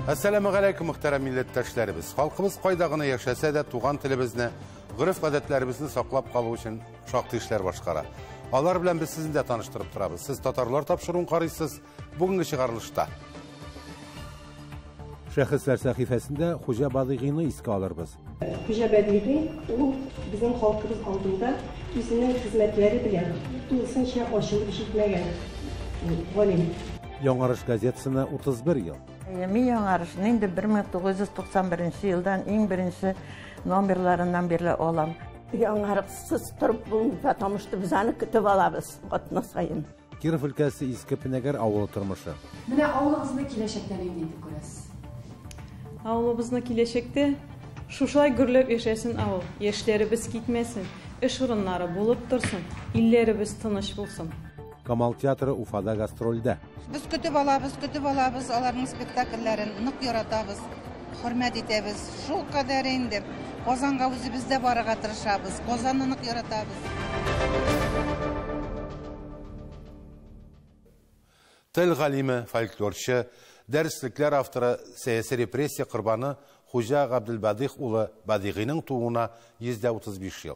Assalamu alaikum muhterem millettaşlarımız. Halkımız qaydağını yaşasa da tuğan tilimizni, gırıf adetlerimizni saklap kalı için şaktı işler başkara. Alar bilen biz sizin de tanıştırıp turabız. Siz Tatarlar tapşırın qarıysız bugünkü çıkarılışta. Şahıslar sahifesinde Hoca Badıgı'nı iske alırız. Hoca Badıgı, o bizim halkımız aldığında üzerinin hizmetleri bilen, duyulsun için aşılı bir şekilde valim. Yanarış gazetesine 31 yıl. Men Yanarış'ın indi 1991 yıldan en birinci numaralarından biri olam. Yanarışsız turup bunu tanıştı, biz onu kütüp alabız, otuna sayın. Kirov ülkesi iski Pinegar avulu turmuşu. Mine avlumuzda kileşekten evlendik göresiz. Avlumuzda kileşekte şuşay gürlep yaşasın avul. Yeşlerimiz gitmesin, iş ürünleri bulup dursun, illerimiz tanış bulsun. Kamal Teatrı Ufa'da gastrolde. Biz kütüp alabız, alarının spektakellerini nık yaratabız, hürmet edebіз. Şu kadar indir. Kozan'a biz de barağa tırışabız, Kozan'ı nık yaratabız. Til galimi, folklorçu, derslikler avtırı, siyasi represiya qurbanı Hoca Abdülbadih ulu Badıgı'nın tuğuna 135 yıl.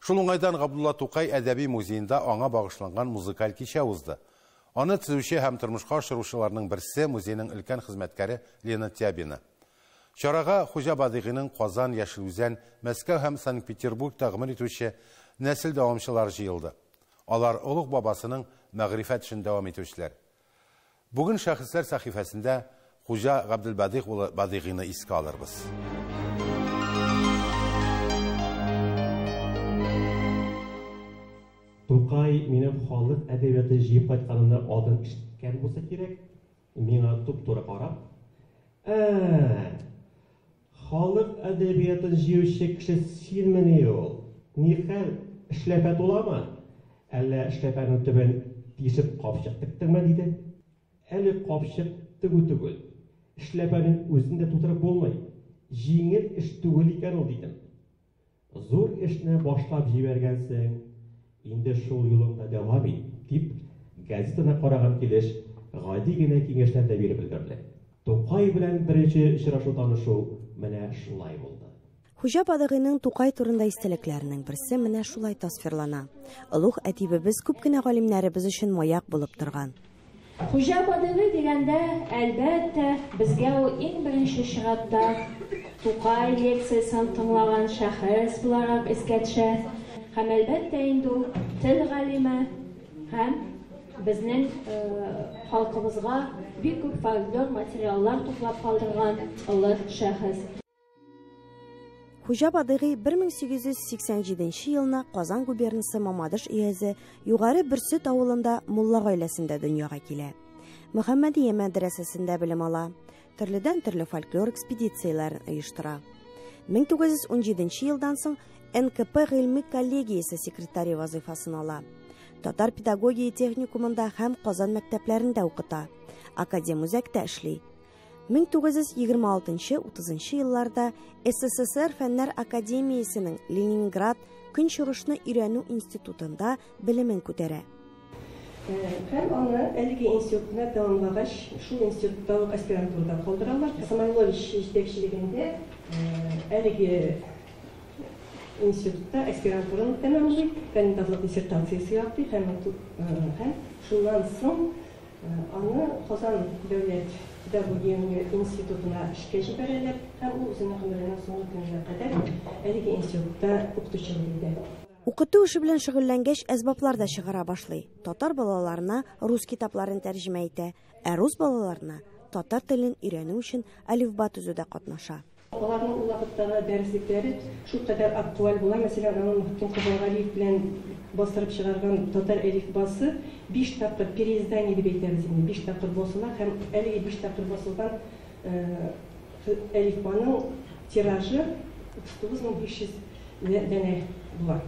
Şulungaydan Abdullah Tuqay Edebi Muzeyinde ona bağışlanğan muzikal kişe uzdu. Onu tüzüşü hem tırmışqa aşırışçılarının birisi muzeyinin ilken hizmetkari Lena Tyabina. Şarağa Hoca Badıgı'nın Qozan, Yaşılüzen, Moskva hem Sankt-Peterburg tağımır etüşü nesil davamçılar jıyıldı. Onlar oluq babasının mağrifet için devam etüşler. Bugün şahıslar sahifesinde Hoca Abdülbadih ulu Badıgı'nı iske alırız. Tuqay meni xalq adabiyoti jiyib qaytganimni oldin eshitgan bo'lsa kerak, menga to'p-to'g'ri qarab, xalq adabiyotini jiyuvchi kishi senmini yo'q. Nihal ishlapa to'laman. Alla ishlapani tuban teshib qopshiq tiktirma deydi. Ali qopshiq tugul. Ishlapaning o'zida to'tirib bo'lmaydi. Yengil ish tugul ekan u deydim. Zo'r ishni boshlab jibergansan, endi shu yo'limda davom et deb gazetani qarag'am kelish g'oydigina kengashlarda berib bildirdi. To'qay bilan birinchi uchrashuv tanishuv mana shulay bo'ldi. Hoca Badıgı'nın To'qay turunda isteliklerinin birisi mana shulay tasvirlana. Ulug' adibimiz ko'pgina g'olimlarimiz uchun moyaq bo'lib turgan. Hoca Badıgı deganda albatta bizga u eng birinchi shiratda To'qay leksiyasini tinglagan shaxs bo'laraq esga tushadi. Hem elbette indi til galime hem bizning halkımızga büyük folklor materiallar toplap kaldırgan ılık şahıs. Hoca Badıgı 1887 yılına Qozan gubernisi Mamadish iyezi Yuqori Birsut avulunda Mulla oilesinde dünyaya kele. Muhammediye medresesinde bilim ala, türlüden türlü folklor ekspedisiyalarını uyuştura. 1917 yıldan soň NKP Gilmi kollegiyasi sekretari vazifasını ala. Tatar pedagogiya texnikumunda hem Qozan maktablarında okuta. Akademiyada işli. 1926-30 yıllarda SSSR Fenler Akademiyasının Leningrad Künçuruşnu Ürenü İnstitutunda bilimin kütere. Hem onu Elgi İnstitutuna devamlagaç, şu institutta aspiranturda kaldırarlar. Samailoviç yetekçiliginde Elgi İnstitutта aspiranturunu tamamlayıp kandidatlık dissertasiyası yaptı. Hem şundan soň onu Qozan Devlet Pedagogiya İnstitutuna işe jiberdiler. Hem o uzun ömrünün soňgy gününe kadar Elgi İnstitutda okutuşçuluk etdi. Okutu işi bilen şugullangaç esbaplar da çıgara başlay. Tatar balalarına Rus kitaplarını tercüme ete, Rus balalarına Tatar tilin öğrenүү üçün alifba tüzüde qatnaşa. Onların o vakittagi derslikleri şu kadar aktual bulan. Mesela Muhittin Qo'zalg'aliyev bilan bostırıp çıkargan Tatar elifbası 5 tapır переиздание deb aytamiz. 5 tapır bosılar hem 55 tapır bosılgan elifbanın tirajı 9500 dana bulan.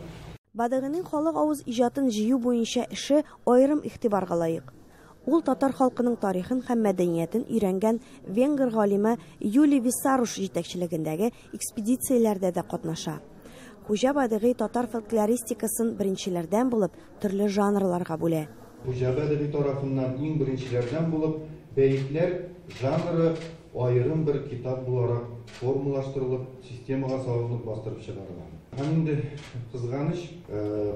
Badıgı'nın xalq avuz ijatın jiyu boyunca işi ayrım ihtibarga layık. Ул татар халкының тарихын һәм мәдәнияትን өйрәнгән венгр галиме Юлий Виссаруш җитәкчелегендәге экспедицияләрдә дә катнаша. Hoca Badıgı татар фольклористикасын беренчеләрдән булып төрле жанрларга бүлә. Hujaba edebi tarafından en birinçilerden bulup, beyitler janrı ayrım bir kitap olarak formulaştırılıp, sistemaga salınıp bastırıp çıkarılan. Şimdi kızganış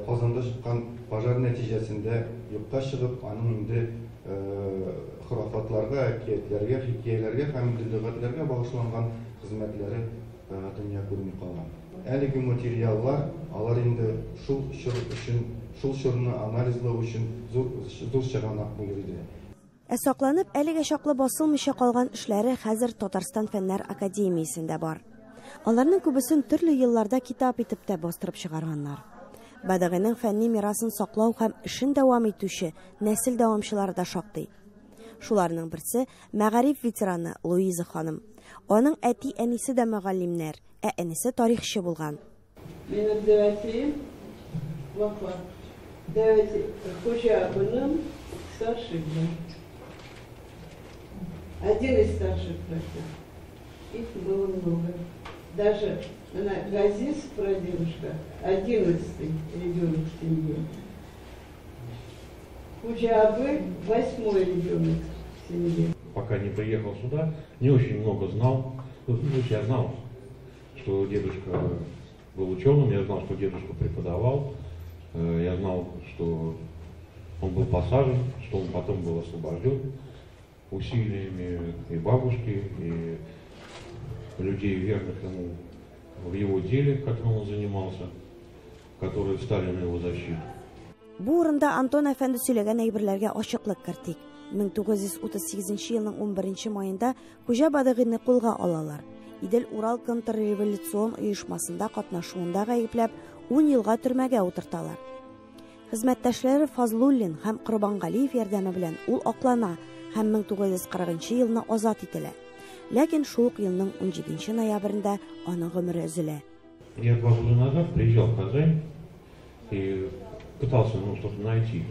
Kazanda çıkan pajar neticesinde yurtta çıkıp, anın indi hurafatlarga, hikayetlerge, hikayelerge, hem lügatlerge bağışlangan hizmetleri dünya görünüp kalan. Әлеге материаллар, алар инде шул шурны анализлау өчен зур чыганак булыр иде. Сакланып, әлегә чаклы басылмыйча калган эшләре хәзер Татарстан Фәннәр Академиясендә бар. Аларның күбесен төрле елларда китап итеп тә бастырып чыгарганнар. Бадыгының фәнни мирасын саклау һәм эшен дәвам итүче нәсел дәвамчылары да шактый. Шуларның берсе мәгариф ветераны Луиза ханым. Аның әти-әнисе дә мөгаллимнәр, әнисе тарихчы булган. Минем дәвәтим вафат. Дәвәти хуҗабының старший. Один из старших братьев. Их было много. Даже Газиз, прадедушка, 11-й ребенок в семье. Худжабы 8-й ребенок в семье. Пока не приехал сюда, не очень много знал. Я знал, что дедушка был ученым, я знал, что дедушка преподавал, я знал, что он был посажен, что он потом был освобожден усилиями и бабушки, и людей, верных ему в его деле, которым он занимался, которые встали на его защиту. Бу урында Антон әфәнде сөйләгән әйберләргә ачыклык кертик. 1938 елның 11 майында Хуҗа Бадыгыйны кулга алалар. Идел Урал контрреволюцион оешмасында катнашуында гаепләп 10 елга төрмәгә утырталар. Хезмәттәшләре Фазлуллин һәм Корбангалиев ярдәме белән ул аклана һәм 1940 елны азат ителә. Ләкин шул ук елның 17 ноябрендә аның гомере өзелә. Я 2 года назад приезжал в Казань и пытался что-то найти,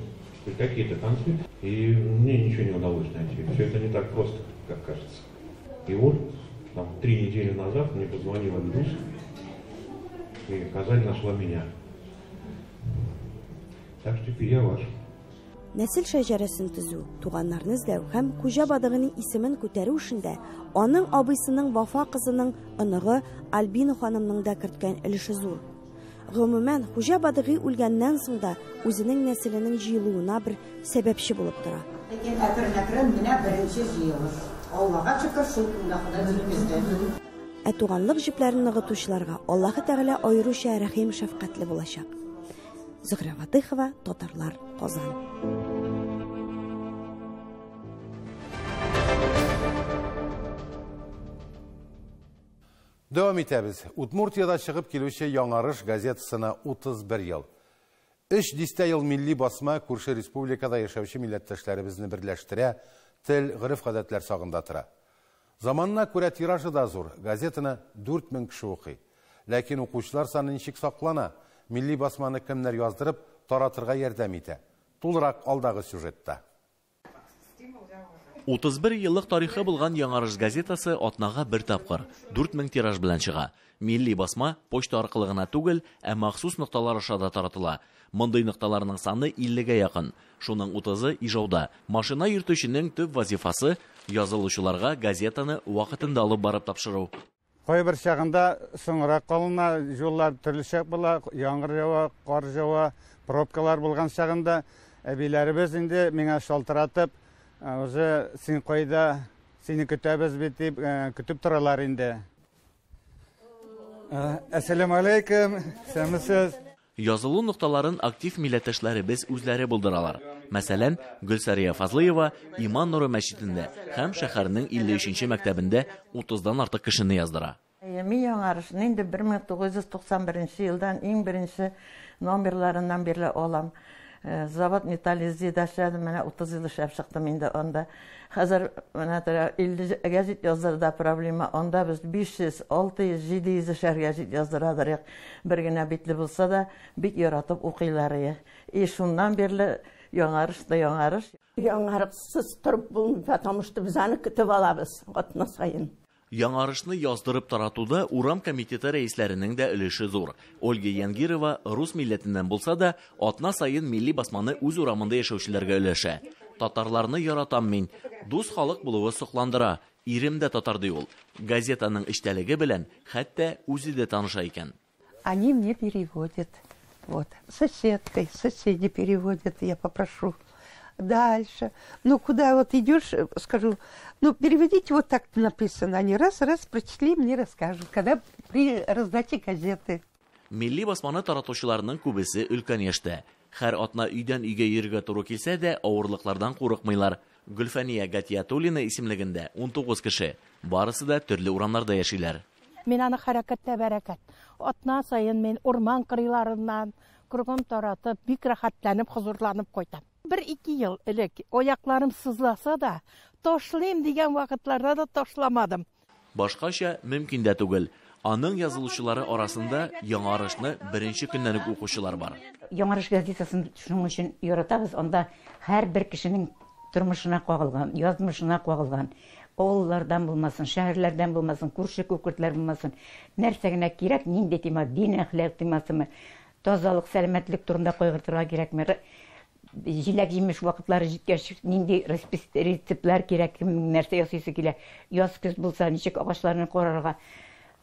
какие-то концы, и мне ничего не удалось найти. Все это не так просто, как кажется. И вот 3 недели назад мне позвонил Андрюс, и Казань нашла меня. Так что теперь я ваш. Нәсел шәҗәрәсен төзү, туганнарны эзләү һәм Хуҗа Бадыгыйның исемен күтәрү эшендә аның абыйсының Вафа кызының оныгы Альбина ханымның да керткән өлеше зур. Гомумән, Хуҗа Бадыгый үлгәннән соң да үзенең нәселенең җыелуына бер сәбәпче булып тора. Ләкин әкрен-әкрен менә беренче җыелыш. Аллага шөкер, шул көндә Ходай җиткезде. Туганлык җепләрен ныгытучыларга Аллаһы Тәгалә аеруча рәхим шәфкатьле булачак. Зөһрә Ватыйхова, Татарлар, Казан. Дәвам итәбез. Удмуртияда чыгып килүче Яңарыш газетасына 31 ел. 3 дистә ел милли басма күрше республикада яшәүче милләттәшләребезне берләштерә, тел, гырыф-гадәтләр сагында тора. Заманына күрә тиражы да зур. Газетаны 4000 кеше укый. Ләкин укучылар саны ничек саклана? Милли басманы кемнәр яздырып, таратырга ярдәм итә. Тулырак алдагы сюжетта. 31 еллык тарихы булган Яңарыш газетасы атнага бер тапкыр 4000 тираж белән чыга. Милли басма почта аркылы гына түгел, ә махсус нокталар аша да таратыла. Мондый нокталарның саны 50-гә якын. Шуның 30-ы Ижауда. Машина йөртүченең төп вазифасы язылучыларга газетаны вакытында алып барып тапшыру. Кайбер чагында соңрак калына, жоллар төрлечә була, яңгыр жава, кар жава, пробкалар булган чагында әбиләребез инде миңа шалтыратып, уже син кайда, сине көтәбез бит дип көтүп торалар инде. Ассаламу алейкум, сәмсез. Язылу нокталарын актив милләттәшләребез үзләре булдыралар. Мәсәлән, Гөлсәрия Фазлыева Иман нуры мәчетендә һәм шәһәрнең 53-нче мәктәбендә 30-дан артык кешене яздыра. Мин Яңарышны инде 1991 елдан иң беренче номерларыннан бирле алам. Завод металлизида эшләдем, менә 30 ел эшләп чыктым инде анда. Хәзер менә 50 гәзит яздырда проблема, анда без 500, 600, 700 эшәр гәзит яздырадыр. Бер генә битле булса да, бик яратып укыйлар. Шуннан бирле Яңарыш та Яңарыш. Яңарышсыз торып булмый, потому что без аны көтеп алабыз атна сайын. Яңарышны яздырып таратуда урам комитеты рәисләренең дә өлеше зур. Ольга Янгирова рус милләтеннән булса да, атна сайын милли басманы үз урамында яшәүчеләргә өләшә. Татарларны яратам мин, дус халык булуы сокландыра. Ирем дә татар ди ул. Газетаның эчтәлеге белән хәтта үзе дә таныша икән. Они мне переводят. Вот, соседкой, соседи переводят, я попрошу. Дальше. Ну, куда вот идешь, скажу, ну, переведите, вот так написано. Они раз прочли, мне расскажут, когда при раздаче газеты. Милли басманы таратучыларның күбесе өлкән яшьтә. Һәр атна өйдән өйгә йөрергә туры килсә дә, авырлыклардан курыкмыйлар. Гөлфәния Гатиятуллина исемлегендә 19 кеше. Барысы да төрле урамнарда яшиләр. Мен аны хәрәкәттә бәрәкәт. Атна сайын мен урман кырыйларыннан кургын таратып, бик рәхәтләнеп, хозурланып кайтам. 1-2 ел элек аякларым сызласа да, ташлыйм дигән вакытларда да ташламадым. Башкача мөмкин дә түгел. Аның язылучылары арасында Яңарышны беренче көннән үк укучылар бар. Яңарыш газетасын шуның өчен яратабыз. Анда һәр бер кешенең тормышына кагылган, язмышына кагылган. Авыллардан булмасын, шәһәрләрдән булмасын, күрше күкертләр булмасын. Нәрсә генә кирәк, нинди тема, дин әхлак темасымы, тазалык, сәламәтлек турында кайгыртырга кирәкме? Җиләк-җимеш вакытлары җиткәч, нинди рецептлар кирәк, нәрсә ясыйсы килә. Яз көз булса, ничек агачларны карарга.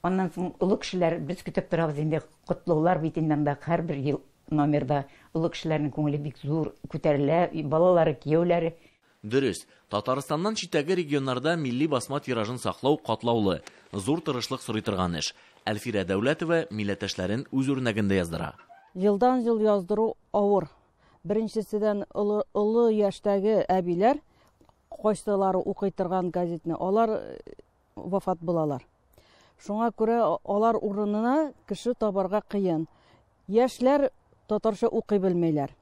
Аннан соң олы кешеләр без көтеп торабыз инде. Котлаулар бит инде һәр бер ел номерда олы кешеләрнең күңеле бик зур, күтәрелә, балалары, кияүләре. Дөрес, Татарстаннан читтәге регионнарда милли басма тиражын саклау катлаулы, зур тырышлык сорый торган эш. Әлфирә Дәүләтова милләттәшләрен үз үрнәгендә яздыра. Елдан ел яздыру авыр. Беренчесидән олы яшьтәге әбиләр кайсылары укый торган газетны, алар вафат булалар. Шуңа күрә алар урынына кеше табарга кыен. Яшьләр татарча укый белмәйләр.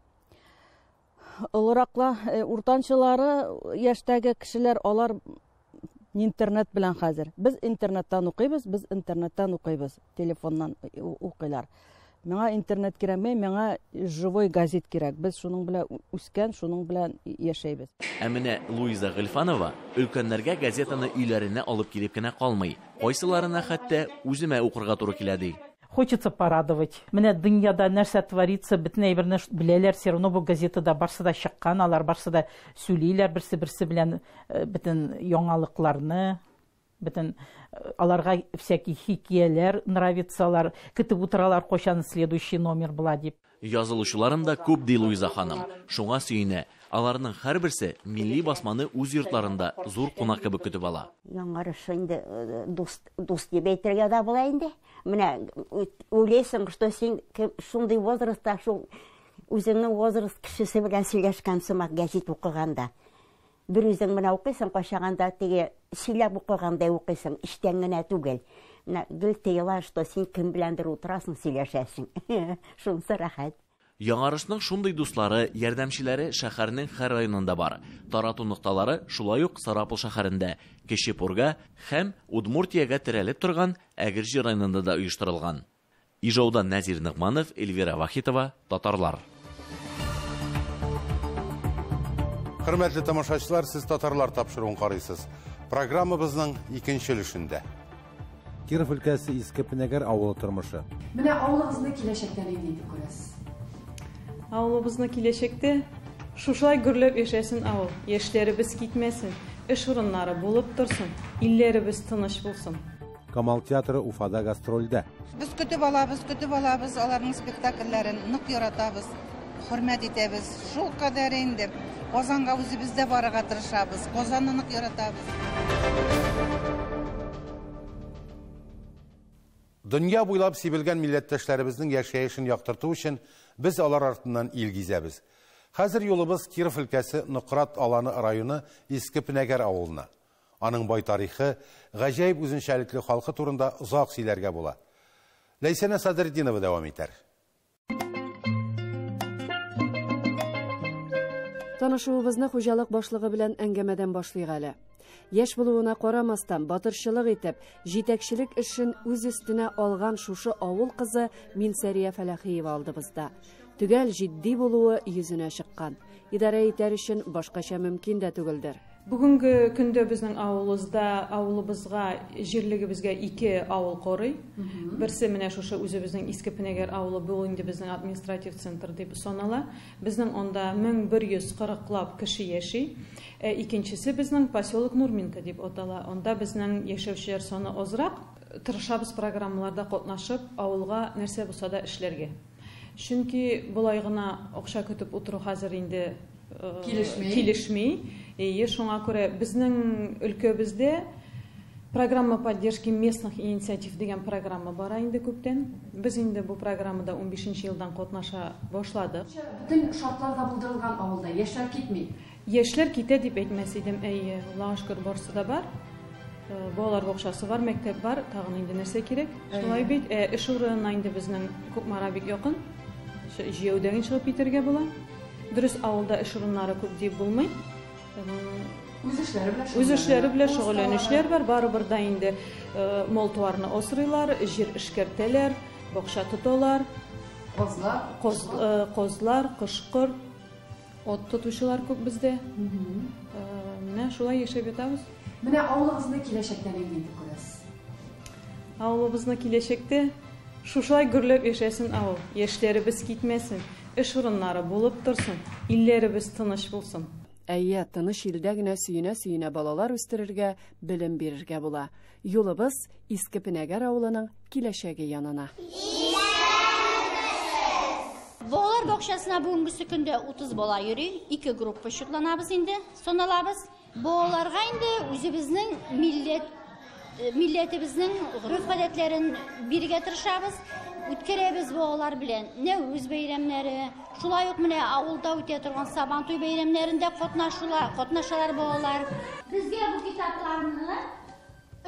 Олыраклар, уртанчылары яшьтәге кешеләр алар интернет белән хәзер. Без интернеттан укыйбыз, телефоннан укыйлар. Миңа интернет кирәкмәй, миңа живой газет кирәк. Без шуның белән үскән, шуның белән яшәйбез. Ә менә Луиза Гыйльфанова өлкәннәргә газетаны өйләренә алып килеп кенә калмый. Кайсыларына хәтта үземә укырга туры килә ди. Хочется порадовать. Менә дөньяда нәрсә творится, бөтен әйберне беләләр, все равно бу газетада барсы да чыккан, алар барсы да сөйлиләр берсе белән бөтен яңалыкларны, бөтен аларга всякие хикияләр нравится, көтеп утыралар кайчан следующий номер була дип. Язылучыларым да күп ди Луиза ханым. Шуңа сөенә. Аларның һәрберсе милли басманы үз йортларында зур кунак кебек көтеп ала. Яңарыш инде дус дип әйтергә дә була инде. Менә уйлыйсың, что син шундый возрастта, шул үзеңнең возраст кешесе белән сөйләшкән сымак гәзит укыганда. Бер үзең менә укыйсың, кайчаганда теге сөйләп укыганда укыйсың, иштән генә түгел. Менә гел тыела, что син кем беләндер утырасың, сөйләшәсең. Шунысы рәхәт. Яңарышның шундый дуслары, ярдәмчеләре шәһәрнең һәр районында бар. Тарату нокталары шулай ук Сарапул шәһәрендә, Кече Пурга һәм Удмуртиягә терәлеп торган Әгерҗе районында да оештырылган. Ижаудан Нәзир Нигъманов, Эльвира Вахитова, Татарлар. Хөрмәтле тамашачылар, сез татарлар тапшыруын карыйсыз. Программабызның икенче өлешендә. Киров өлкәсе Иске Пенәгәр авылы тормышы. Менә авылыбызны киләчәктән әйтеп күрәсез. Авылыбызны киләчәктә шушай гөрләп яшәсен авыл. Яшьләребез китмәсен, эш урыннары булып торсын, илләребез тыныч булсын. Камал театры Уфада гастрольдә. Без көтеп алабыз, аларның спектакльләрен нык яратабыз, хөрмәт итәбез. Шул кадәр инде. Казанга үзебез дә барырга тырышабыз. Казанны нык яратабыз. Дөнья буйлап сибелгән милләттәшләребезнең яшәешен яктырту өчен без алар артыннан ил гизәбез. Хәзер юлыбыз Киров өлкәсе Ныкрат Аланы районы Иске Пенәгәр авылына. Аның бай тарихы, гаҗәеп үзенчәлекле халкы турында озак сөйләргә була. Ләйсәнә Садретдинова дәвам итәр. Танышуыбызны хуҗалык башлыгы белән әңгәмәдән башлыйк әле. Яшь булуына карамастан батырчылык итеп, җитәкчелек эшен үз өстенә алган шушы авыл кызы Минсәрия Фәләхиева алдыбызда. Төгәл җитди булуы йөзенә чыккан. идара итәр өчен башкача мөмкин дә түгелдер. Бүгінгі күнде біздің ауылыбызға жерлігімізге 2 ауыл қорый. Бірсі менә шушы өзіміздің Иске Пенегер ауылы, бұл инде біздің административ центр деп санала. Біздің онда 1140 кіші яши. Икенчесе біздің поселок Нурминка деп атала. Онда біздің яшәүчеләр саны азрак. Тырышабыз программаларда катнашып, ауылға нәрсә булса да эшләргә. Чөнки булай гына акча көтеп утыру хәзер инде килешмей. Шуңа күрә безнең өлкәбездә программа поддержки местных инициатив дигән программа бара инде күптән. Без инде бу программада 15 елдан катнаша башладык. Бүтән шартларда булдырылган авылда яшьләр китми. Яшьләр китә дип әйтмәс идем. Аллаһка шөкер барысы да бар. Балалар бакчасы бар, мәктәп бар, тагын инде нәрсә кирәк. Шулай бит, эш урынына инде безнең Күпмара бик якын. Җәүдәгән чыгып китәргә була. Дөрес авылда эш урыннары күп дип булмый. Үз эшләре белән шөгыльләнүчеләр бар, барыбер да инде мол-туарны осрыйлар, җир эшкәртәләр, бакча тоталар, козлар, кышкыр, от тотучылар күп бездә. Менә шулай яшәп ятабыз. Менә авылыгызны киләчәктә нинди итеп күрәсез? Авылыбызны киләчәктә шушылай гөрләп яшәсен авыл, яшьләребез китмәсен, эш урыннары булып торсын, илләребез тыныч булсын. Әйе, тыныч илдә генә сөенә балалар үстерергә, белем бирергә була. Юлыбыз Иске Пенегер авылының киләчәге янына. Балалар бакчасына бүгенге көндә 30 бала йөри, 2 группа шутланабыз инде, соналабыз. Балаларга инде үзебезнең милләтебезнең гөреф-гадәтләрен бирергә тырышабыз. Үткәрәбез балалар белән Нәүрүз бәйрәмнәре, шулай ук менә авылда үтә торган Сабантуй бәйрәмнәрендә катнашалар балалар. Безгә бу китапларны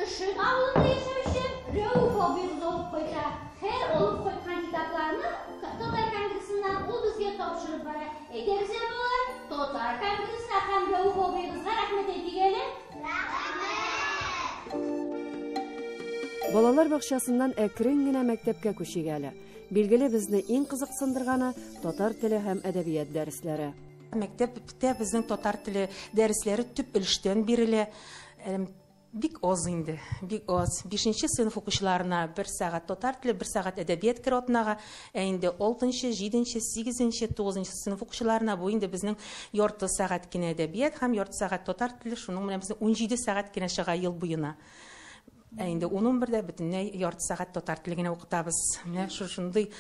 өчен авылда яшәүче Рәүф абыйгыз алып кайта. Һәр алып кайткан китапларны Татар конгрессыннан ул безгә тапшырып бара. Әйтерсез балалар, Татар конгрессына һәм Рәүф абыйгызга рәхмәт әйтегәле. Балалар бакчасыннан әкрен генә мәктәпкә күчигәле. Билгеле, безне иң кызыксындырганы татар теле һәм әдәбият дәресләре. Мәктәптә безнең татар теле дәресләре төп өлештән бирелә. Бик аз инде, бик аз. 5нче сыйныф укучыларына 1 сәгать татар теле, 1 сәгать әдәбият киротнага, инде 6нчы, 7нче, 8нче, 9нчы сыйныф укучыларына бу инде безнең ярты сәгать кенә әдәбият һәм ярты сәгать татар теле, шуның белән безнең 17 сәгать кенә чыга ел буена. Инде 11дә бөтенләй ярты сәгать татар теле генә укытабыз. Менә шушындый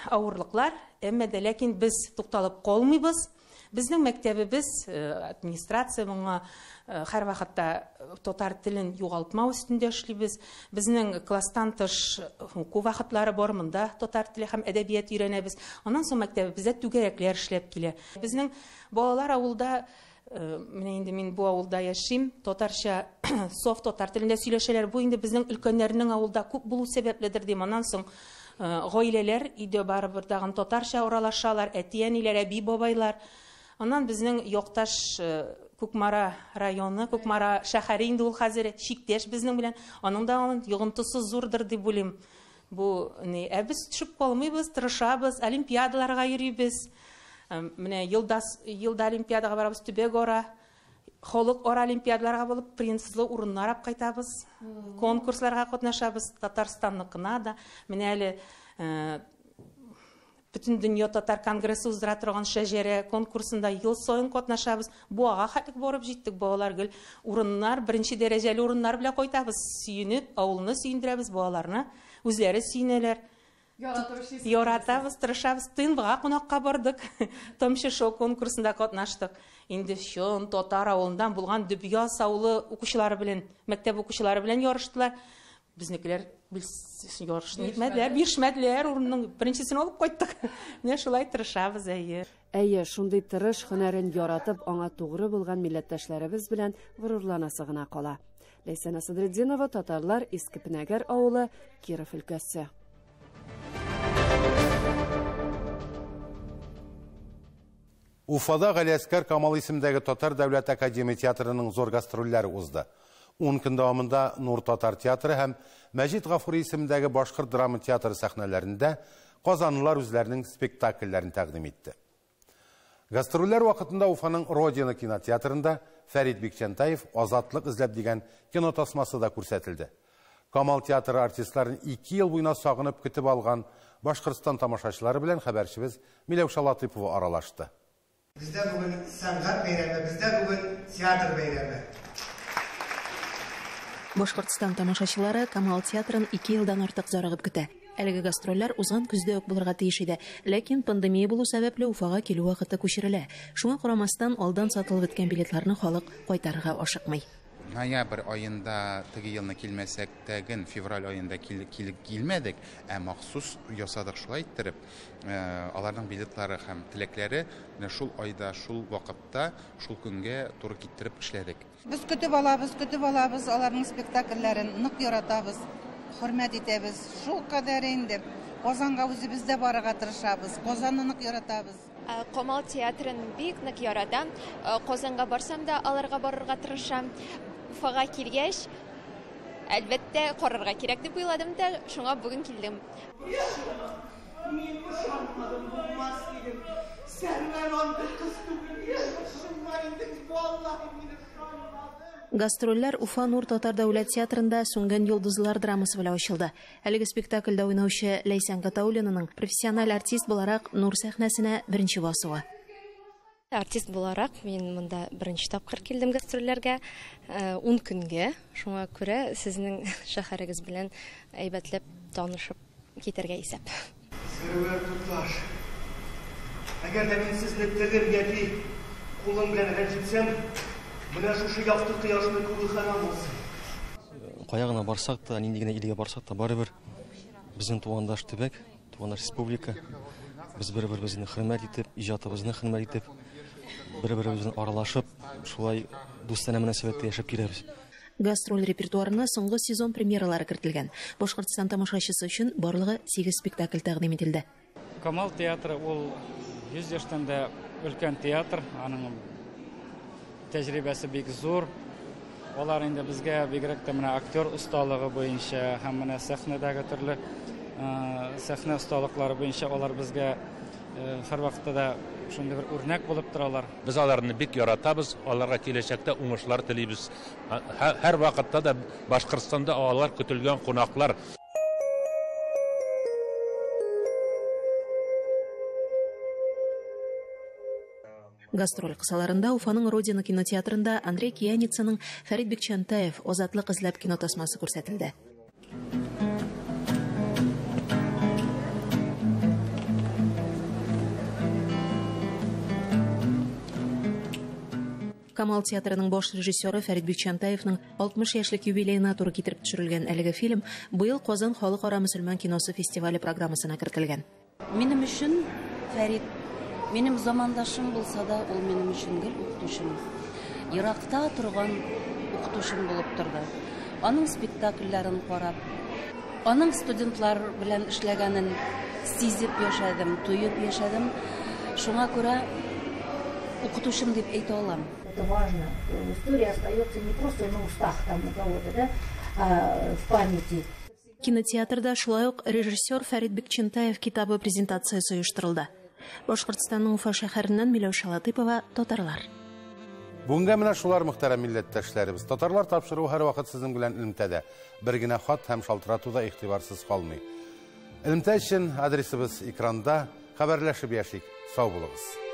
авырлыклар, әмма дә ләкин без тукталып калмыйбыз. Безнең мәктәбебез, администрация моңа һәр вакытта татар телен югалтмау өстендә эшлибез. Безнең класстан тыш уку вакытлары бар, монда татар теле һәм әдәбият өйрәнәбез. Аннан соң мәктәбебездә түгәрәкләр эшләп килә. Безнең балалар авылда, менә инде мин бу авылда яшим, татарча софт татар телендә сөйләшәләр. Бу инде безнең өлкәннәрнең авылда күп булу сәбәпледер ди. Аннан соң гаиләләр иде барыбыр тагын татарча уралашалар, әти-әниләр, әби-бабайлар. Аннан безнең якташ Күкмара районы, Күкмара шәһәре инде ул хәзер чиктәш безнең белән. Аның да йогынтысы зурдыр дип уйлыйм. Бу без төшеп калмыйбыз, тырышабыз, олимпиадаларга йөрибез. Менә елда олимпиадага барабыз, төбәк-ара, халык-ара олимпиадаларга булып, принцлы урыннар алып кайтабыз. Конкурсларга катнашабыз, Татарстанныкына да. Менә әле Бүтән дөнья татар конгрессы уздыра торган шәҗәрә конкурсында ел саен катнашабыз. Буага хәтлек барып җиттек, балалар гел урыннар, 1нче дәрәҗәле урыннар белән кайтабыз. Сөенеп, авылны сөендерәбез, балаларны үзләре сөенәләр. Яратабыз, тырышабыз. Тынбыга кунакка бардык. Тамчы шоу конкурсында катнаштык. Инде шон татар авылыннан булган Дөбья авылы укучылары белән, мәктәп укучылары белән ярыштылар. Безнекеләр ярышны итмәделәр, биршмәделәр, урынның 1нчесен алып кайттык. Менә шулай тырышабыз, әйе. Әйе, шундый тырыш һөнәрен яратып, аңа тугры булган милләттәшләребез белән горурланасы гына кала. Ләйсән Асадретдинова, татарлар, Иске Пенегер авылы, Киров өлкәсе. Уфада Галиәскәр Камал исемендәге Татар дәүләт академия театрының зур гастрольләре узды. 10 көн дәвамында Нур татар театры һәм Мәҗит Гафури исемендәге Башкорт драма театры сәхнәләрендә казанлылар үзләренең спектакльләрен тәкъдим итте. Гастрольләр вакытында Уфаның Родина кинотеатрында Фәрит Бикчәнтаев «Азатлык эзләп» дигән кинотасмасы да күрсәтелде. Камал театры артистларын 2 ел буена сагынып көтеп алган Башкортстан тамашачылары белән хәбәрчебез Миләүшә Латыйпова аралашты. Бездә бүген сәнгать бәйрәме, бездә бүген театр бәйрәме. Башкортстан тамашачылары Камал театрын 2 елдан артык зарыгып көтә. Әлеге гастрольләр узган көздә үк булырга тиеш иде, ләкин пандемия булу сәбәпле Уфага килү вакыты күчерелә. Шуңа карамастан алдан сатылып беткән билетларны халык кайтарырга ашыкмый. Ноябрь айында теге елны килмәсәк тәген февраль айында килмәдек, махсус ясадык шулай иттереп, аларның билетлары һәм теләкләре шул айда, шул вакытта, шул көнгә туры китереп эшләдек. Без көтеп алабыз, аларның спектакльләрен нык яратабыз, хөрмәт итәбез. Шул кадәр инде. Казанга үзебез дә барырга тырышабыз, Казанны нык яратабыз. Камал театрын бик нык яратам. Казанга барсам да аларга барырга тырышам. Уфага килгәч, әлбәттә карарга кирәк дип уйладым да, шуңа бүген килдем. Мин ышанмадым, булмас дидем. Сәннән анда кыз түгел, шуннан инде валлаһи мин ышанмадым. Гастрольләр Уфа Нур Татар дәүләт театрында Сүнгән йолдызлар драмасы белән ачылды. Әлеге спектакльдә уйнаучы Ләйсән Гатауллинаның профессиональ артист буларак Нур сәхнәсенә беренче басуы. Артист буларак мин монда беренче тапкыр килдем гастрольләргә, 10 көнгә. Шуңа күрә сезнең шәһәрегез белән әйбәтләп танышып китәргә исәп. Сәрвәр тутташ. Әгәр дә мин сезне телем яки кулым белән рәнҗетсәм, менә шушы якты кояшны күрү харам булсын. Кая гына барсак та, нинди генә илгә барсак та, барыбер безнең тугандаш төбәк, тугандаш республика. Без бер-беребезне хөрмәт итеп, иҗатыбызны хөрмәт итеп, бер-беребезне аралашып, шулай дустанә мөнәсәбәттә яшәп киләбез. Гастроль репертуарына соңгы сезон премьералары кертелгән. Башкортстан тамашачысы өчен барлыгы 8 спектакль тәкъдим ителде. Камал театры ул 100 яшьтән дә өлкән театр, аның тәҗрибәсе бик зур. Алар инде безгә бигрәк тә менә актер осталыгы буенча һәм менә сәхнәдәге төрле сәхнә осталыклары буенча алар безгә һәрвакытта да шундый бер үрнәк булып торалар. Без аларны бик яратабыз, аларга киләчәктә уңышлар телибез. Һәр вакытта да Башкортстанда алар көтелгән кунаклар. Гастроль кысаларында Уфаның Родина кинотеатрында Андрей Кияницаның Фәрит Бикчәнтаев «Азатлык эзләп» кинотасмасы күрсәтелде. Камал театрының баш режиссеры Фәрит Бикчәнтаевның 60 яшьлек юбилеена туры китереп төшерелгән әлеге фильм быел Казан халыкара мөселман киносы фестивале программасына кертелгән. Минем өчен Фәрит минем замандашым булса да, ул минем өчен гел укытучым. Еракта торган укытучым булып торды. Аның спектакльләрен карап, аның студентлар белән эшләгәнен сизеп яшәдем, туеп яшәдем. Шуңа күрә укытучым дип әйтә алам. Это важно. История остается не просто на устах там у кого-то, да, а в памяти. Кинотеатрда шулай ук режиссер Фәрит Бикчәнтаев китабы презентациясе оештырылды. Башкортстанның Уфа шәһәреннән Миләүшә Латыйпова, Татарлар. Бүгенгә менә шулар мөхтәрәм милләттәшләребез. Татарлар тапшыру һәр вакыт сезнең белән элемтәдә. Бер генә хат һәм шалтыратуда игътибарсыз калмый. Элемтә өчен адресыбыз экранда. Хәбәрләшеп яшик. Сау булыгыз.